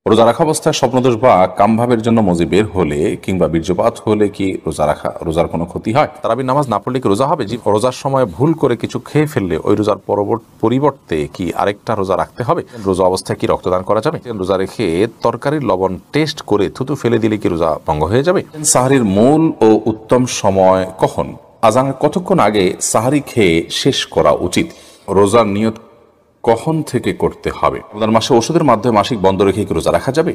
রোজা রাখা অবস্থায় স্বপ্নদোষ বা কামভাবের জন্য মজি বের হলে কিংবা বীর্যপাত হলে কি রোজার কোনো ক্ষতি হয়? তারাবির নামাজ না পড়লে কি রোজা হবে? জি, রোজার সময় ভুল করে কিছু খেয়ে ফেললে ওই রোজার পরিবর্তে কি আরেকটা রোজা রাখতে হবে? রোজা অবস্থায় কি রক্তদান করা যাবে? রোজা রেখে তরকারির লবণ টেস্ট করে থুতু ফেলে দিলে কি রোজা ভঙ্গ হয়ে যাবে? সাহরির মূল ও উত্তম সময় কখন? আজানের কতক্ষণ আগে সাহারি খেয়ে শেষ করা উচিত? রোজার নিয়ত কখন থেকে করতে হবে? রমজান মাসে ওষুধের মাধ্যমে মাসিক বন্ধ রেখে কি রোজা রাখা যাবে?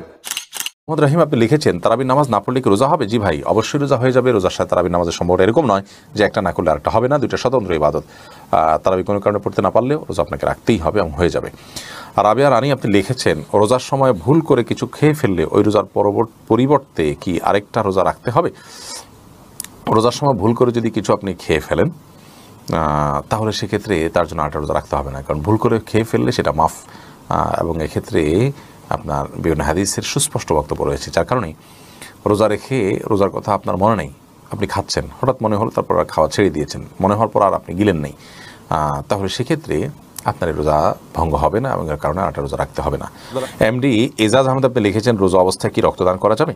মোহাম্মদ রাহিম আপনি লিখেছেন, তারাবির নামাজ না পড়লে কি রোজা হবে? জি ভাই, অবশ্যই রোজা হয়ে যাবে। রোজার সাথে তারাবির নামাজের সম্পর্ক এরকম নয় যে একটা না করলে আরেকটা হবে না, দুইটা স্বতন্ত্র ইবাদত। তারাবি কোনো কারণে পড়তে না পারলেও রোজা আপনাকে রাখতেই হবে এবং হয়ে যাবে। আর রাবিয়া রানী আপনি লিখেছেন, রোজার সময় ভুল করে কিছু খেয়ে ফেললে ওই রোজার পরিবর্তে কি আরেকটা রোজা রাখতে হবে? রোজার সময় ভুল করে যদি কিছু আপনি খেয়ে ফেলেন তাহলে সেক্ষেত্রে তার জন্য আরেকটা রোজা রাখতে হবে না, কারণ ভুল করে খেয়ে ফেললে সেটা মাফ। এবং এক্ষেত্রে আপনার বিভিন্ন হাদিসের সুস্পষ্ট বক্তব্য রয়েছে, যার কারণে রোজা রেখে রোজার কথা আপনার মনে নেই, আপনি খাচ্ছেন, হঠাৎ মনে হলো, তারপর আর খাওয়া ছেড়ে দিয়েছেন, মনে হওয়ার পর আর আপনি গিলেন নেই, তাহলে সেক্ষেত্রে আপনার রোজা ভঙ্গ হবে না এবং এর কারণে আরেকটা রোজা রাখতে হবে না। এমডি এজাজ আহমেদ আপনি লিখেছেন, রোজা অবস্থায় কি রক্তদান করা যাবে?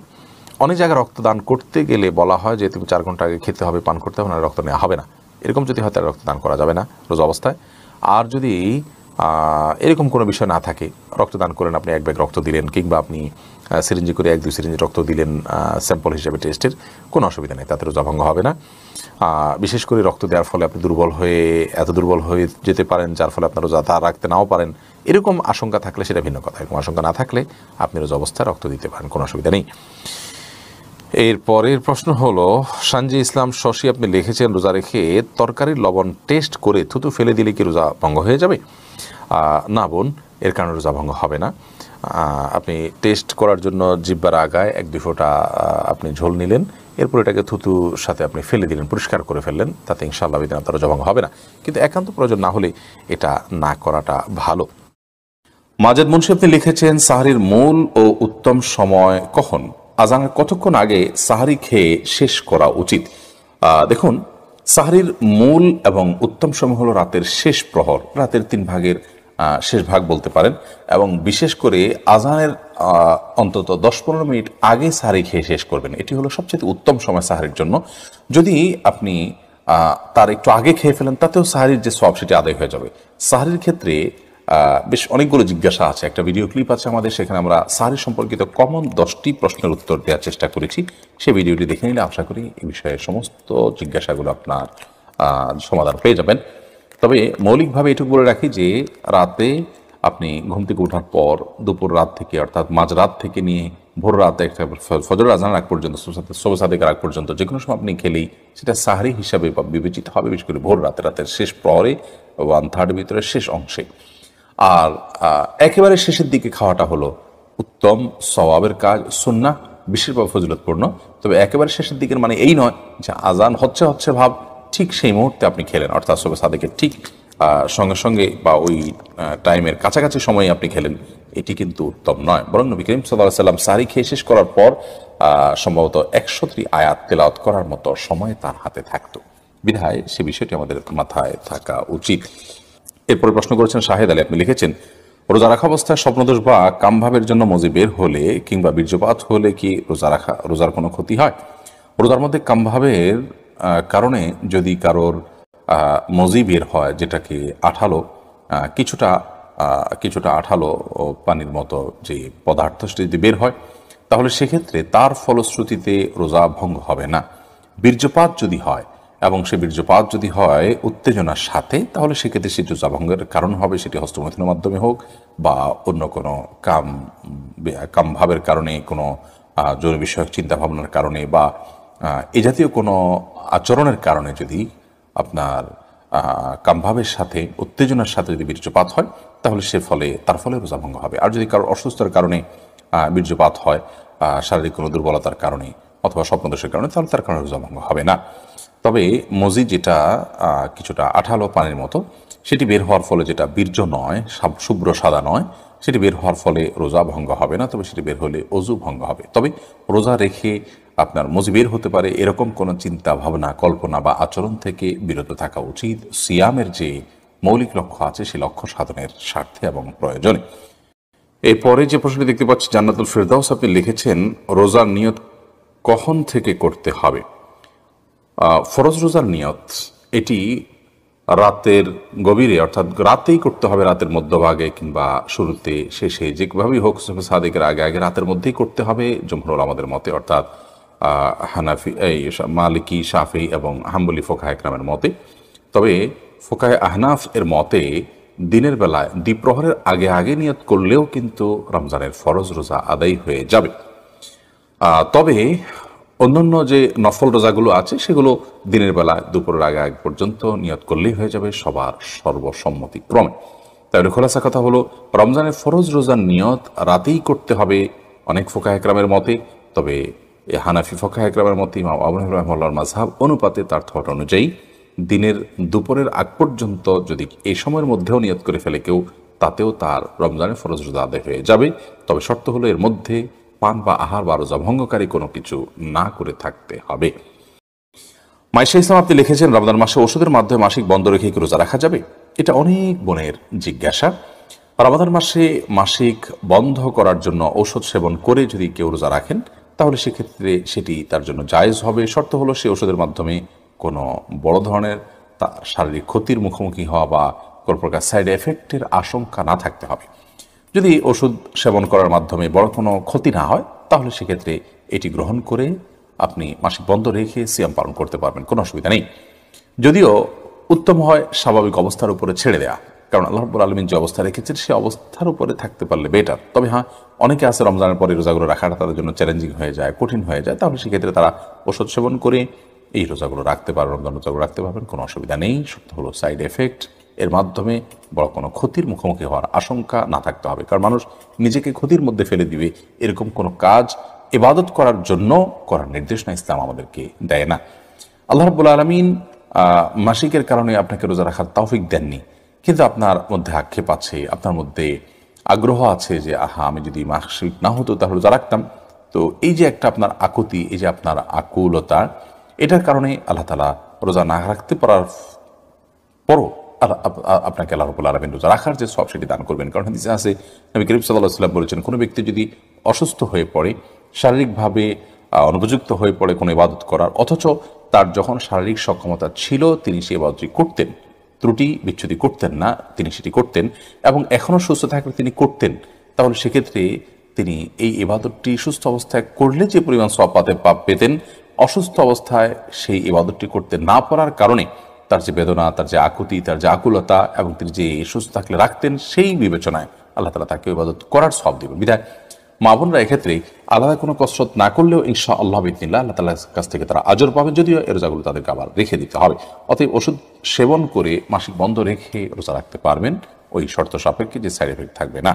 অনেক জায়গায় রক্তদান করতে গেলে বলা হয় যে তুমি 4 ঘন্টা আগে খেতে হবে, পান করতে হবে, না রক্ত নেওয়া হবে না। এরকম যদি হয় তাহলে রক্তদান করা যাবে না রোজা অবস্থায়। আর যদি এরকম কোনো বিষয় না থাকে, রক্তদান করেন, আপনি 1 ব্যাগ রক্ত দিলেন কিংবা আপনি সিরিঞ্জি করে 1-2 সিরিঞ্জি রক্ত দিলেন স্যাম্পল হিসেবে টেস্টের, কোনো অসুবিধা নেই, তাতে রোজা ভঙ্গ হবে না। বিশেষ করে রক্ত দেওয়ার ফলে আপনি এত দুর্বল হয়ে যেতে পারেন যার ফলে আপনার রোজা তা রাখতে নাও পারেন, এরকম আশঙ্কা থাকলে সেটা ভিন্ন কথা। এরকম আশঙ্কা না থাকলে আপনি রোজা অবস্থায় রক্ত দিতে পারেন, কোনো অসুবিধা নেই। এর পরের প্রশ্ন হলো, সানজি ইসলাম শশী আপনি লিখেছেন, রোজা রেখে তরকারির লবণ টেস্ট করে থুতু ফেলে দিলে কি রোজা ভঙ্গ হয়ে যাবে? না বোন, এর কারণে রোজা ভঙ্গ হবে না। আপনি টেস্ট করার জন্য জিহ্বার আগায় 1-2 ফোঁটা আপনি ঝোল নিলেন, এরপর এটাকে থুতুর সাথে আপনি ফেলে দিলেন, পরিষ্কার করে ফেললেন, তাতে ইনশাআল্লাহ বিদিন আপনার রোজা ভঙ্গ হবে না। কিন্তু একান্ত প্রয়োজন না হলে এটা না করাটা ভালো। মাজেদ মুন্সি আপনি লিখেছেন, সাহরির মূল ও উত্তম সময় কখন? আজানের কতক্ষণ আগে সাহারি খেয়ে শেষ করা উচিত? দেখুন, সাহরির মূল এবং উত্তম সময় হলো রাতের শেষ প্রহর, রাতের 3 ভাগের শেষ ভাগ বলতে পারেন, এবং বিশেষ করে আজানের অন্তত 10-15 মিনিট আগে সাহারি খেয়ে শেষ করবেন। এটি হলো সবচেয়ে উত্তম সময় সাহারির জন্য। যদি আপনি তার একটু আগে খেয়ে ফেলেন তাতেও সাহারির যে সওয়াব সেটি আদায় হয়ে যাবে। সাহারির ক্ষেত্রে বেশ অনেকগুলো জিজ্ঞাসা আছে, একটা ভিডিও ক্লিপ আছে আমাদের, সেখানে আমরা সাহারি সম্পর্কিত কমন 10টি প্রশ্নের উত্তর দেওয়ার চেষ্টা করেছি। সেই ভিডিওটি দেখে নিলে আশা করি এই বিষয়ে সমস্ত জিজ্ঞাসাগুলো আপনার সমাধান পেয়ে যাবেন। তবে মৌলিকভাবে এটুকু বলে রাখি যে রাতে আপনি ঘুম থেকে ওঠার পর দুপুর রাত থেকে, অর্থাৎ মাঝরাত থেকে নিয়ে ভোর রাতে একটা ফজর আজান আগ পর্যন্ত, সবে সাদেকের আগ পর্যন্ত যে কোনো সময় আপনি খেলেই সেটা সাহারি হিসাবে বিবেচিত হবে, বিশেষ করে ভোর রাতের শেষ প্রহরে 1/3 ভিতরে শেষ অংশে। আর একেবারে শেষের দিকে খাওয়াটা হলো উত্তম সওয়াবের কাজ, সুন্নাহ, বিশেষভাবে ফজিলতপূর্ণ। তবে একেবারে শেষের দিকের মানে এই নয় যে আজান হচ্ছে ভাব ঠিক সেই মুহূর্তে আপনি খেলেন, অর্থাৎ সবে সাদেকের ঠিক সঙ্গে সঙ্গে বা ওই টাইমের কাছাকাছি সময়ে আপনি খেলেন, এটি কিন্তু উত্তম নয়। বরং নবী করিম সাল্লাল্লাহু আলাইহি ওয়াসাল্লাম সাহরি খেয়ে শেষ করার পর সম্ভবত 103 আয়াত তেলাওয়াত করার মতো সময় তার হাতে থাকতো, বিধায় সে বিষয়টি আমাদের মাথায় থাকা উচিত। এরপরে প্রশ্ন করেছেন শাহেদ আলী, আপনি লিখেছেন, রোজা রাখা অবস্থায় স্বপ্নদোষ বা কামভাবের জন্য মজি বের হলে কিংবা বীর্যপাত হলে কি রোজার কোনো ক্ষতি হয়? রোজার মধ্যে কামভাবের কারণে যদি কারোর মজি বের হয়, যেটাকে আঠালো কিছুটা আঠালো পানির মতো যে পদার্থ সেটা যদি বের হয়, তাহলে সেক্ষেত্রে তার ফলশ্রুতিতে রোজা ভঙ্গ হবে না। বীর্যপাত যদি হয় এবং সে বীর্যপাত যদি হয় উত্তেজনার সাথে, তাহলে সেক্ষেত্রে সে রোজা ভঙ্গের কারণ হবে, সেটি হস্তমৈথুনের মাধ্যমে হোক বা অন্য কোনো কামভাবের কারণে, কোনো যৌন বিষয়ক চিন্তাভাবনার কারণে বা এ জাতীয় কোনো আচরণের কারণে যদি আপনার কামভাবের সাথে, উত্তেজনার সাথে যদি বীর্যপাত হয়, তাহলে তার ফলে রোজা ভঙ্গ হবে। আর যদি কারোর অসুস্থতার কারণে বীর্যপাত হয়, শারীরিক কোনো দুর্বলতার কারণে অথবা স্বপ্নদোষের কারণে, তাহলে তার কারণে রোজা ভঙ্গ হবে না। তবে মজি যেটা কিছুটা আঠালো পানির মতো, সেটি বের হওয়ার ফলে, যেটা বীর্য নয়, শুভ্র সাদা নয়, সেটি বের হওয়ার ফলে রোজা ভঙ্গ হবে না। তবে সেটি বের হলে অজু ভঙ্গ হবে। তবে রোজা রেখে আপনার মজি বের হতে পারে এরকম কোনো চিন্তা ভাবনা, কল্পনা বা আচরণ থেকে বিরত থাকা উচিত, সিয়ামের যে মৌলিক লক্ষ্য আছে সেই লক্ষ্য সাধনের স্বার্থে এবং প্রয়োজনে। এরপরে যে প্রশ্নটি দেখতে পাচ্ছি জান্নাতুল ফেরদাউস, আপনি লিখেছেন রোজার নিয়ত কখন থেকে করতে হবে? ফরজ রোজার নিয়ত এটি রাতের গভীরে, অর্থাৎ রাতেই করতে হবে, রাতের মধ্যভাগে কিংবা শুরুতে শেষে, যেভাবেই হোক সাদেকের আগে আগে রাতের মধ্যেই করতে হবে জমহুর আমাদের মতে, অর্থাৎ হানাফি মালিকি, শাফি এবং হাম্বলি ফোকাহে একরামের মতে। তবে ফোকাহে আহনাফ এর মতে দিনের বেলায় দ্বিপ্রহরের আগে আগে নিয়ত করলেও কিন্তু রমজানের ফরজ রোজা আদায় হয়ে যাবে। তবে অন্যান্য যে নফল রোজাগুলো আছে সেগুলো দিনের বেলা দুপুরের আগে আগে পর্যন্ত নিয়ত করলেই হয়ে যাবে সবার সর্বসম্মতিক্রমে। তাহলে খোলাসা কথা হলো, রমজানের ফরজ রোজার নিয়ত রাতেই করতে হবে অনেক ফোকাহে একরামের মতে। তবে হানাফি ফোকাহে একরামের মতে ইমাম আবু হানিফা রাহিমাহুল্লাহর মাযহাব অনুপাতে, তার থট অনুযায়ী দিনের দুপুরের আগ পর্যন্ত যদি এই সময়ের মধ্যেও নিয়ত করে ফেলে কেউ, তাতেও তার রমজানের ফরজ রোজা আদায় হয়ে যাবে। তবে শর্ত হলো এর মধ্যে পান বা আহার বা রোজা ভঙ্গকারী কোনো কিছু না করে থাকতে হবে। মাইশা ইসলাম, আপনি লিখেছেন রমজান মাসে ওষুধের মাধ্যমে মাসিক বন্ধ রেখে কি রোজা রাখা যাবে? এটা অনেক বোনের জিজ্ঞাসা। রমজান মাসে মাসিক বন্ধ করার জন্য ঔষধ সেবন করে যদি কেউ রোজা রাখেন তাহলে সেক্ষেত্রে সেটি তার জন্য জায়েজ হবে। শর্ত হলো সে ওষুধের মাধ্যমে কোনো বড় ধরনের শারীরিক ক্ষতির মুখোমুখি হওয়া বা কোনো প্রকার সাইড এফেক্টের আশঙ্কা না থাকতে হবে। যদি ওষুধ সেবন করার মাধ্যমে বড় কোনো ক্ষতি না হয় তাহলে সেক্ষেত্রে এটি গ্রহণ করে আপনি মাসিক বন্ধ রেখে সিয়াম পালন করতে পারবেন, কোনো অসুবিধা নেই। যদিও উত্তম হয় স্বাভাবিক অবস্থার উপরে ছেড়ে দেয়া, কারণ আল্লাহ রাব্বুল আলামিন যে অবস্থা রেখেছেন সে অবস্থার উপরে থাকতে পারলে বেটার। তবে হ্যাঁ, অনেকে আছে রমজানের পরে রোজাগুলো রাখাটা তাদের জন্য চ্যালেঞ্জিং হয়ে যায়, কঠিন হয়ে যায়, তাহলে সেক্ষেত্রে তারা ওষুধ সেবন করে এই রোজাগুলো রাখতে পারবেন, রমজান রোজাগুলো রাখতে পারবেন, কোনো অসুবিধা নেই। সত্য হলো সাইড এফেক্ট এর মাধ্যমে বড় কোনো ক্ষতির মুখোমুখি হওয়ার আশঙ্কা না থাকতে হবে। কারণ মানুষ নিজেকে ক্ষতির মধ্যে ফেলে দিবে এরকম কোনো কাজ ইবাদত করার জন্য করার নির্দেশনা ইসলাম আমাদেরকে দেয় না। আল্লাহ রাব্বুল আলামিন মাসিকের কারণে আপনাকে রোজা রাখার তৌফিক দেননি, কিন্তু আপনার মধ্যে আক্ষেপ আছে, আপনার মধ্যে আগ্রহ আছে যে আহা আমি যদি মাসিক না হতো তাহলে রোজা রাখতাম। তো এই যে একটা আপনার আকুতি, এই যে আপনার আকুলতা, এটার কারণে আল্লাহ তাআলা রোজা না রাখতে পারার পরও আপনাকে আল্লাহ রাব্বুল আলামিন রোজা রাখার যে সওয়াব সেটি দান করবেন। কারণ হাদিসে আছে, নবী করিম সাল্লাল্লাহু আলাইহি ওয়াসাল্লাম বলেছেন, কোনো ব্যক্তি যদি অসুস্থ হয়ে পড়ে, শারীরিকভাবে অনুপযুক্ত হয়ে পড়ে কোনো ইবাদত করার, অথচ তার যখন শারীরিক সক্ষমতা ছিল তিনি সেই ইবাদতটি করতেন, ত্রুটি বিচ্যুতি করতেন না, তিনি সেটি করতেন এবং এখনও সুস্থ থাকলে তিনি করতেন, তাহলে সেক্ষেত্রে তিনি এই ইবাদতটি সুস্থ অবস্থায় করলে যে পরিমাণ সওয়াব পেতেন, অসুস্থ অবস্থায় সেই ইবাদতটি করতে না পারার কারণে তার যে বেদনা, তার যে আকুতি, তার যে আকুলতা এবং তিনি যে সুস্থ থাকলে রাখতেন, সেই বিবেচনায় আল্লাহ তাআলা তাকে ইবাদত করার সওয়াব দিবেন। বিধায় মা বোনরা এক্ষেত্রে আলাদা কোনো কসরত না করলেও ইনশাআল্লাহ বিইذনিল্লাহ আল্লাহ তাআলার কাছ থেকে তারা আজর পাবেন, যদিও এর রোজাগুলো তাদেরকে আবার রেখে দিতে হবে। অতএব ওষুধ সেবন করে মাসিক বন্ধ রেখে রোজা রাখতে পারবেন, ওই শর্ত সাপেক্ষে যে সাইড এফেক্ট থাকবে না।